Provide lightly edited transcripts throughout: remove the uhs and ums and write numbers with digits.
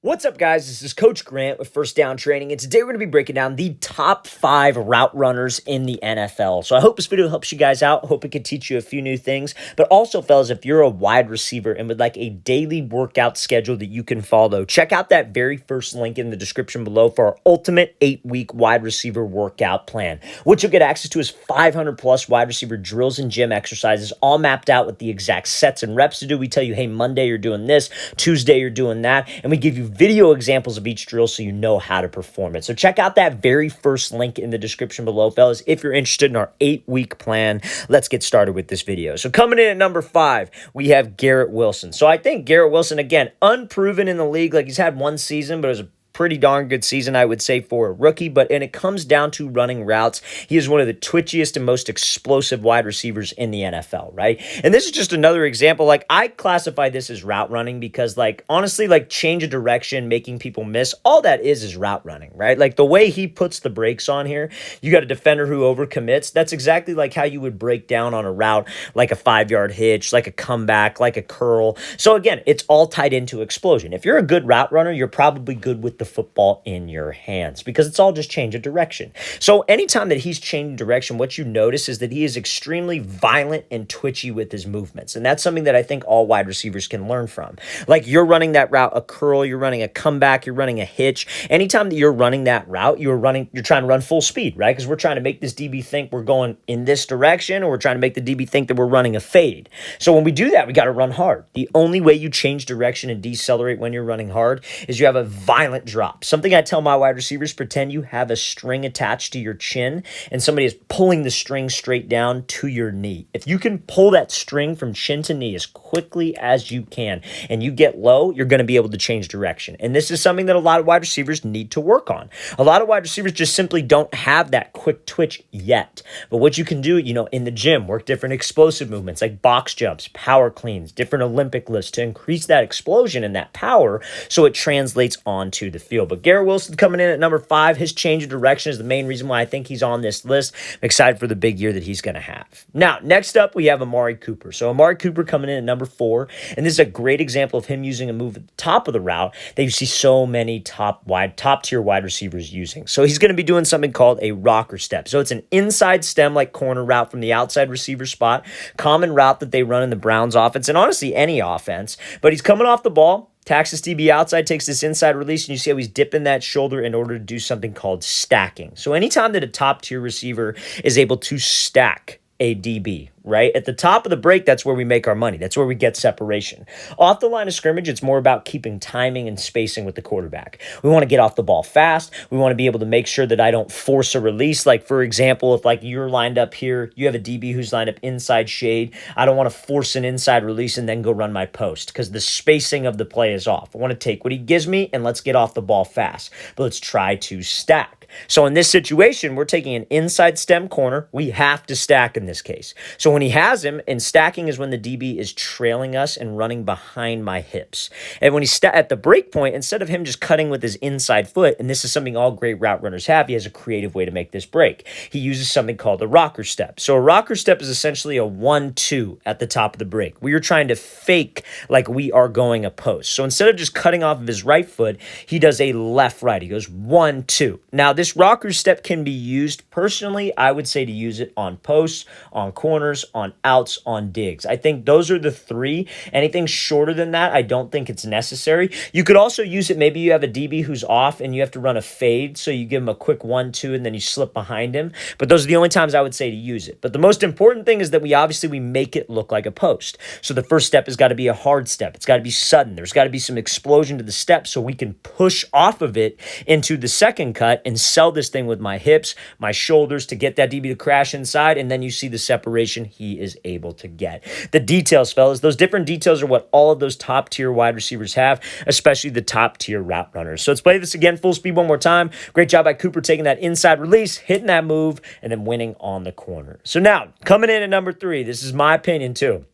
What's up, guys? This is Coach Grant with First Down Training, and today we're going to be breaking down the top 5 route runners in the NFL. So I hope this video helps you guys out. I hope it can teach you a few new things. But also, fellas, if you're a wide receiver and would like a daily workout schedule that you can follow, check out that very first link in the description below for our ultimate 8-week wide receiver workout plan. What you'll get access to is 500-plus wide receiver drills and gym exercises, all mapped out with the exact sets and reps to do. We tell you, hey, Monday you're doing this, Tuesday you're doing that, and we give you video examples of each drill so you know how to perform it. So check out that very first link in the description below, fellas, if you're interested in our 8-week plan. Let's get started with this video. So coming in at number 5, we have Garrett Wilson. So I think Garrett Wilson, again, unproven in the league. Like, he's had one season, but it was a pretty darn good season, I would say, for a rookie. But when it comes down to running routes, he is one of the twitchiest and most explosive wide receivers in the NFL, right? And this is just another example. Like, I classify this as route running because, like, honestly, like, change of direction, making people miss, all that is route running, right? Like, the way he puts the brakes on here, you got a defender who overcommits. That's exactly like how you would break down on a route, like a 5-yard hitch, like a comeback, like a curl. So again, it's all tied into explosion. If you're a good route runner, you're probably good with the football in your hands because it's all just change of direction. So anytime that he's changing direction, what you notice is that he is extremely violent and twitchy with his movements. And that's something that I think all wide receivers can learn from. Like, you're running that route, a curl, you're running a comeback, you're running a hitch. Anytime that you're running that route, you're trying to run full speed, right? Because we're trying to make this DB think we're going in this direction, or we're trying to make the DB think that we're running a fade. So when we do that, we got to run hard. The only way you change direction and decelerate when you're running hard is you have a violent drop. Something I tell my wide receivers: pretend you have a string attached to your chin and somebody is pulling the string straight down to your knee. If you can pull that string from chin to knee as quickly as you can and you get low, you're going to be able to change direction. And this is something that a lot of wide receivers need to work on. A lot of wide receivers just simply don't have that quick twitch yet. But what you can do, in the gym, work different explosive movements like box jumps, power cleans, different Olympic lifts to increase that explosion and that power so it translates onto the field. But Garrett Wilson coming in at number 5. His change of direction is the main reason why I think he's on this list. I'm excited for the big year that he's going to have. Now, next up, we have Amari Cooper. So Amari Cooper coming in at number 4. And this is a great example of him using a move at the top of the route that you see so many top-tier wide receivers using. So he's going to be doing something called a rocker step. So it's an inside stem like corner route from the outside receiver spot. Common route that they run in the Browns offense, and honestly any offense. But he's coming off the ball, tacks this DB outside, takes this inside release, and you see how he's dipping that shoulder in order to do something called stacking. So anytime that a top-tier receiver is able to stack a DB, right? At the top of the break, that's where we make our money. That's where we get separation. Off the line of scrimmage, it's more about keeping timing and spacing with the quarterback. We want to get off the ball fast. We want to be able to make sure that I don't force a release. Like, for example, if like you're lined up here, you have a DB who's lined up inside shade. I don't want to force an inside release and then go run my post because the spacing of the play is off. I want to take what he gives me and let's get off the ball fast. But let's try to stack. So in this situation, we're taking an inside stem corner. We have to stack in this case. So when he has him, and stacking is when the DB is trailing us and running behind my hips. And when he's at the break point, instead of him just cutting with his inside foot, and this is something all great route runners have, he has a creative way to make this break. He uses something called a rocker step. So a rocker step is essentially a 1-2 at the top of the break. We are trying to fake like we are going a post. So instead of just cutting off of his right foot, he does a left-right. He goes 1-2. Now, this rocker step can be used, personally, I would say to use it on posts, on corners, on outs, on digs. I think those are the 3. Anything shorter than that, I don't think it's necessary. You could also use it, maybe you have a DB who's off and you have to run a fade, so you give him a quick 1-2 and then you slip behind him. But those are the only times I would say to use it. But the most important thing is that we make it look like a post. So the first step has got to be a hard step. It's got to be sudden. There's got to be some explosion to the step so we can push off of it into the second cut and sell this thing with my hips, my shoulders to get that DB to crash inside, and then you see the separation he is able to get. The details, fellas, those different details are what all of those top-tier wide receivers have, especially the top-tier route runners. So let's play this again full speed one more time. Great job by Cooper taking that inside release, hitting that move, and then winning on the corner. So now, coming in at number 3, this is my opinion too.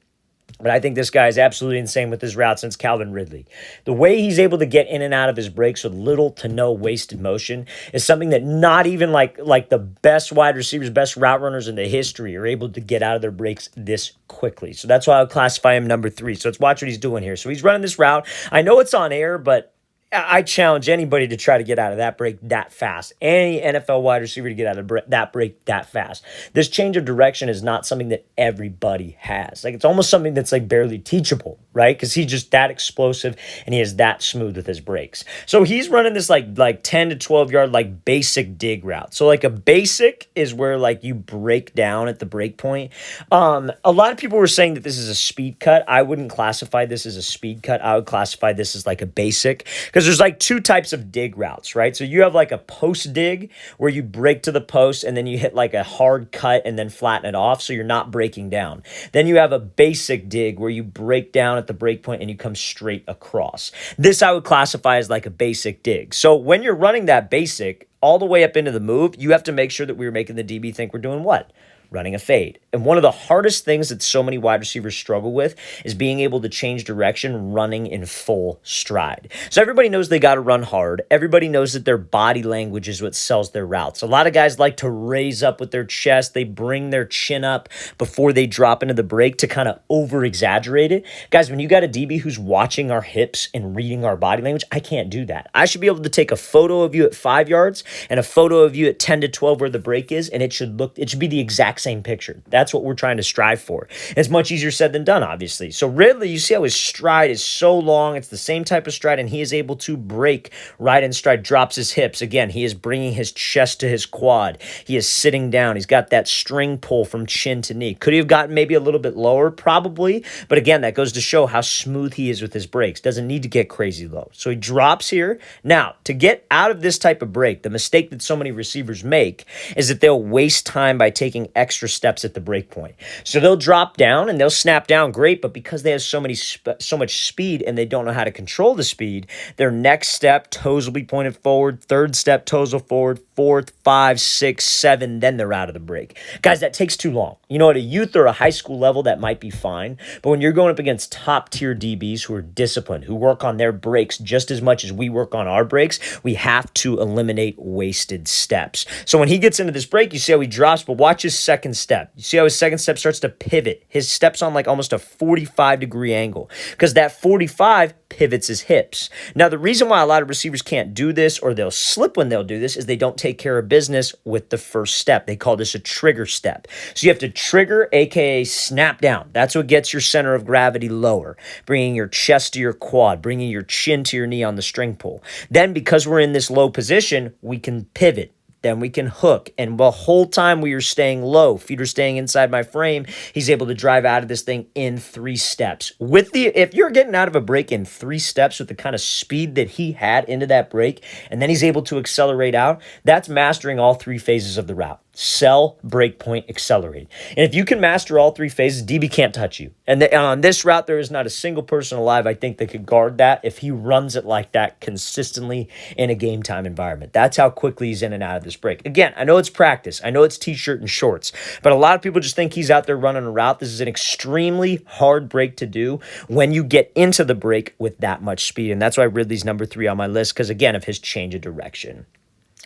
But I think this guy is absolutely insane with his route since Calvin Ridley. The way he's able to get in and out of his breaks with little to no wasted motion is something that not even like the best wide receivers, best route runners in the history are able to get out of their breaks this quickly. So that's why I would classify him number 3. So let's watch what he's doing here. So he's running this route. I know it's on air, but I challenge anybody to try to get out of that break that fast. Any NFL wide receiver to get out of that break that fast. This change of direction is not something that everybody has. Like, it's almost something that's like barely teachable, right? Because he's just that explosive and he is that smooth with his breaks. So he's running this like 10 to 12 yard like basic dig route. So like a basic is where like you break down at the break point. A lot of people were saying that this is a speed cut. I wouldn't classify this as a speed cut. I would classify this as like a basic, because there's like two types of dig routes, right? So you have like a post dig where you break to the post and then you hit like a hard cut and then flatten it off, so you're not breaking down. Then you have a basic dig where you break down at the break point and you come straight across. This I would classify as like a basic dig. So when you're running that basic all the way up into the move, you have to make sure that we're making the DB think we're doing what? Running a fade. And one of the hardest things that so many wide receivers struggle with is being able to change direction running in full stride. So everybody knows they got to run hard. Everybody knows that their body language is what sells their routes. A lot of guys like to raise up with their chest. They bring their chin up before they drop into the break to kind of over-exaggerate it. Guys, when you got a DB who's watching our hips and reading our body language, I can't do that. I should be able to take a photo of you at 5 yards and a photo of you at 10 to 12 where the break is, and it should be the exact same picture. That's what we're trying to strive for. It's much easier said than done, obviously. So Ridley, you see how his stride is so long. It's the same type of stride, and he is able to break right in stride, drops his hips. Again, he is bringing his chest to his quad. He is sitting down. He's got that string pull from chin to knee. Could he have gotten maybe a little bit lower? Probably. But again, that goes to show how smooth he is with his breaks. Doesn't need to get crazy low. So he drops here. Now, to get out of this type of break, the mistake that so many receivers make is that they'll waste time by taking extra steps at the break point. So they'll drop down and they'll snap down great, but because they have so much speed and they don't know how to control the speed, their next step, toes will be pointed forward, third step, toes will forward, fourth, 5, 6, 7, then they're out of the break. Guys, that takes too long. You know, at a youth or a high school level, that might be fine, but when you're going up against top tier DBs who are disciplined, who work on their breaks just as much as we work on our breaks, we have to eliminate wasted steps. So when he gets into this break, you see how he drops, but watch his second step. You see how his second step starts to pivot. His step's on like almost a 45-degree angle because that 45 pivots his hips. Now, the reason why a lot of receivers can't do this, or they'll slip when they'll do this, is they don't take care of business with the first step. They call this a trigger step. So you have to trigger, aka snap down. That's what gets your center of gravity lower, bringing your chest to your quad, bringing your chin to your knee on the string pull. Then, because we're in this low position, we can pivot. Then we can hook. And the whole time we are staying low, feet are staying inside my frame, he's able to drive out of this thing in 3 steps. If you're getting out of a break in 3 steps with the kind of speed that he had into that break, and then he's able to accelerate out, that's mastering all 3 phases of the route. Sell, break point, accelerate. And if you can master all 3 phases, DB can't touch you. And on this route, there is not a single person alive, I think, that could guard that if he runs it like that consistently in a game time environment. That's how quickly he's in and out of this break. Again, I know it's practice. I know it's t-shirt and shorts, but a lot of people just think he's out there running a route. This is an extremely hard break to do when you get into the break with that much speed. And that's why Ridley's number 3 on my list, because again, of his change of direction.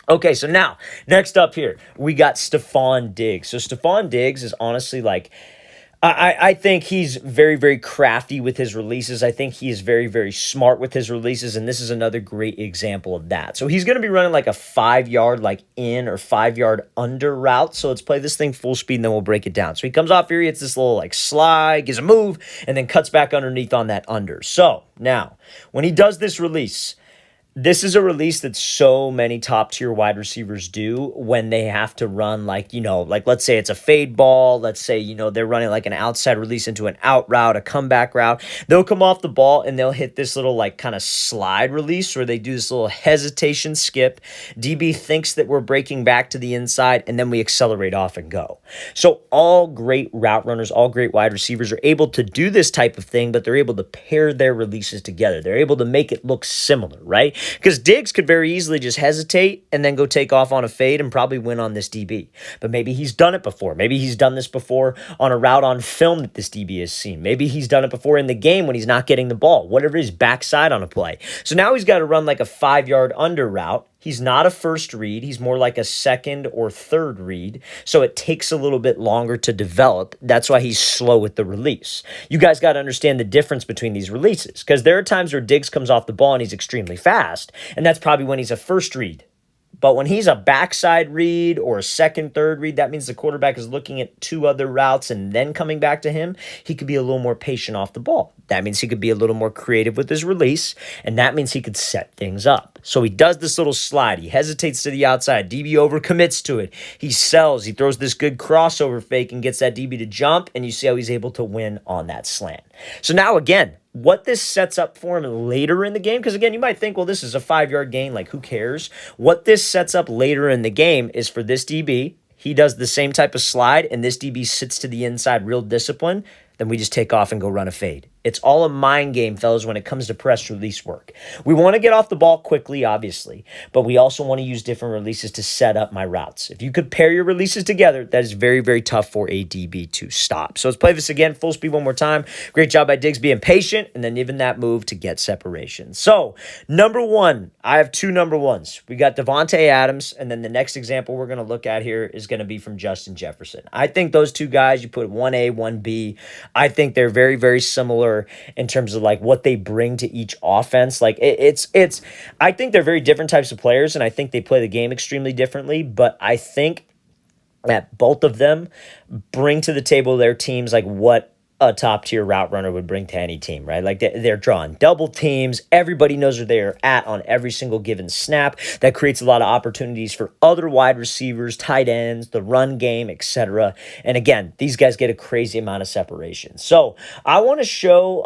Okay, so now, next up here, we got Stefan Diggs. So Stefan Diggs is honestly like, I think he's very, very crafty with his releases. I think he is very, very smart with his releases, and this is another great example of that. So he's going to be running like a 5-yard like in or 5-yard under route. So let's play this thing full speed, and then we'll break it down. So he comes off here, he hits this little like slide, gives a move, and then cuts back underneath on that under. So now, when he does this release, this is a release that so many top tier wide receivers do when they have to run like let's say it's a fade ball. Let's say, they're running like an outside release into an out route, a comeback route. They'll come off the ball and they'll hit this little like kind of slide release where they do this little hesitation skip. DB thinks that we're breaking back to the inside and then we accelerate off and go. So all great route runners, all great wide receivers are able to do this type of thing, but they're able to pair their releases together. They're able to make it look similar, right? Because Diggs could very easily just hesitate and then go take off on a fade and probably win on this DB. But maybe he's done it before. Maybe he's done this before on a route on film that this DB has seen. Maybe he's done it before in the game when he's not getting the ball, whatever it is, backside on a play. So now he's got to run like a 5-yard under route. He's not a first read. He's more like a second or third read. So it takes a little bit longer to develop. That's why he's slow with the release. You guys got to understand the difference between these releases, because there are times where Diggs comes off the ball and he's extremely fast, and that's probably when he's a first read. But when he's a backside read or a second, third read, that means the quarterback is looking at two other routes and then coming back to him. He could be a little more patient off the ball. That means he could be a little more creative with his release, and that means he could set things up. So he does this little slide. He hesitates to the outside. DB overcommits to it. He sells. He throws this good crossover fake and gets that DB to jump, and you see how he's able to win on that slant. So now, again, what this sets up for him later in the game, because again, you might think, well, this is a 5-yard gain, like who cares? What this sets up later in the game is for this DB, he does the same type of slide, and this DB sits to the inside real discipline, then we just take off and go run a fade. It's all a mind game, fellas, when it comes to press release work. We want to get off the ball quickly, obviously, but we also want to use different releases to set up my routes. If you could pair your releases together, that is very, very tough for a DB to stop. So let's play this again, full speed one more time. Great job by Diggs being patient and then even that move to get separation. So, number one, I have two number ones. We got Davante Adams, and then the next example we're going to look at here is going to be from Justin Jefferson. I think those two guys, you put 1A, 1B, I think they're very, very similar in terms of like what they bring to each offense. Like it's I think they're very different types of players, and I think they play the game extremely differently, but I think that both of them bring to the table their teams like what a top-tier route runner would bring to any team, right? Like they're drawing double teams. Everybody knows where they're at on every single given snap. That creates a lot of opportunities for other wide receivers, tight ends, the run game, etc. And again, these guys get a crazy amount of separation. So I want to show,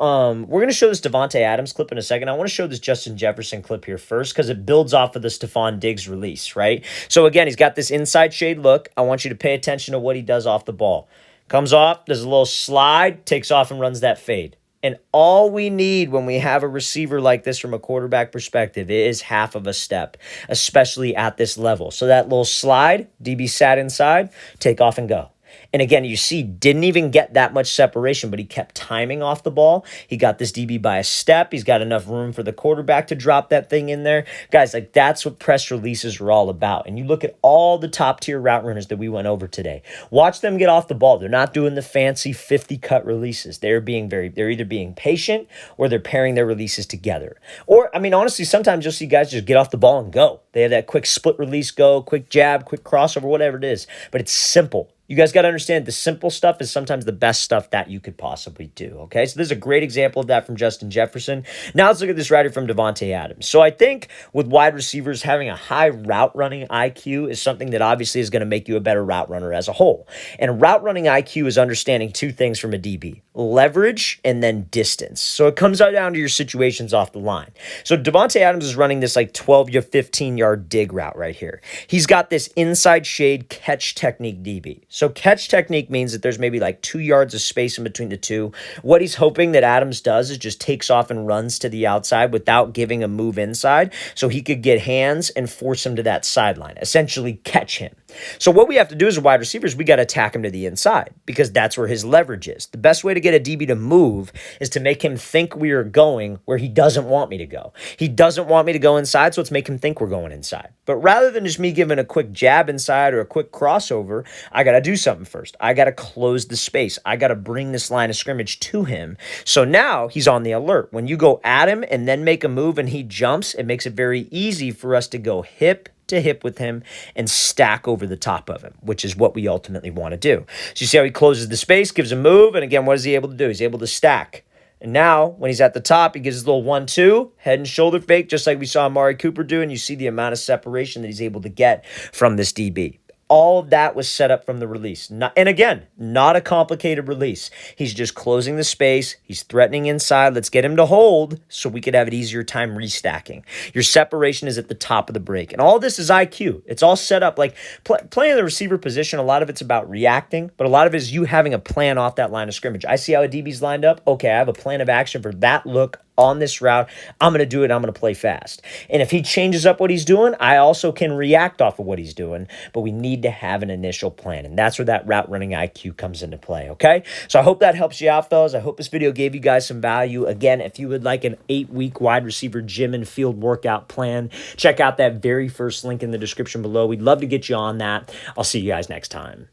we're going to show this Davante Adams clip in a second. I want to show this Justin Jefferson clip here first because it builds off of the Stefan Diggs release, right? So again, he's got this inside shade look. I want you to pay attention to what he does off the ball. Comes off, does a little slide, takes off and runs that fade. And all we need when we have a receiver like this from a quarterback perspective is half of a step, especially at this level. So that little slide, DB sat inside, take off and go. And again, you see, didn't even get that much separation, but he kept timing off the ball. He got this DB by a step. He's got enough room for the quarterback to drop that thing in there. Guys, like that's what press releases are all about. And you look at all the top-tier route runners that we went over today. Watch them get off the ball. They're not doing the fancy 50-cut releases. They're either being patient or they're pairing their releases together. Or, I mean, honestly, sometimes you'll see guys just get off the ball and go. They have that quick split release go, quick jab, quick crossover, whatever it is. But it's simple. You guys got to understand the simple stuff is sometimes the best stuff that you could possibly do, okay? So this is a great example of that from Justin Jefferson. Now let's look at this rider from Davante Adams. So I think with wide receivers, having a high route running IQ is something that obviously is going to make you a better route runner as a whole. And route running IQ is understanding two things from a DB, leverage and then distance. So it comes out down to your situations off the line. So Davante Adams is running this like 12 to 15-yard dig route right here. He's got this inside shade catch technique DB. So catch technique means that there's maybe like 2 yards of space in between the two. What he's hoping that Adams does is just takes off and runs to the outside without giving a move inside so he could get hands and force him to that sideline, essentially catch him. So what we have to do as a wide receiver is we got to attack him to the inside because that's where his leverage is. The best way to get a DB to move is to make him think we are going where he doesn't want me to go. He doesn't want me to go inside, so let's make him think we're going inside. But rather than just me giving a quick jab inside or a quick crossover, I got to do something first. I got to close the space. I got to bring this line of scrimmage to him. So now he's on the alert. When you go at him and then make a move and he jumps, it makes it very easy for us to go hip to hip with him and stack over the top of him, which is what we ultimately want to do. So you see how he closes the space, gives a move, and again, what is he able to do? He's able to stack. And now, when he's at the top, he gives his little 1-2, head and shoulder fake, just like we saw Amari Cooper do, and you see the amount of separation that he's able to get from this DB. All of that was set up from the release. And again, not a complicated release. He's just closing the space. He's threatening inside. Let's get him to hold so we could have an easier time restacking. Your separation is at the top of the break. And all this is IQ. It's all set up. Like playing the receiver position, a lot of it's about reacting, but a lot of it is you having a plan off that line of scrimmage. I see how a DB's lined up. Okay, I have a plan of action for that look on this route. I'm going to do it. I'm going to play fast. And if he changes up what he's doing, I also can react off of what he's doing, but we need need to have an initial plan, and that's where that route running IQ comes into play, okay? So I hope that helps you out, fellas. I hope this video gave you guys some value. Again, if you would like an 8-week wide receiver gym and field workout plan, check out that very first link in the description below. We'd love to get you on that. I'll see you guys next time.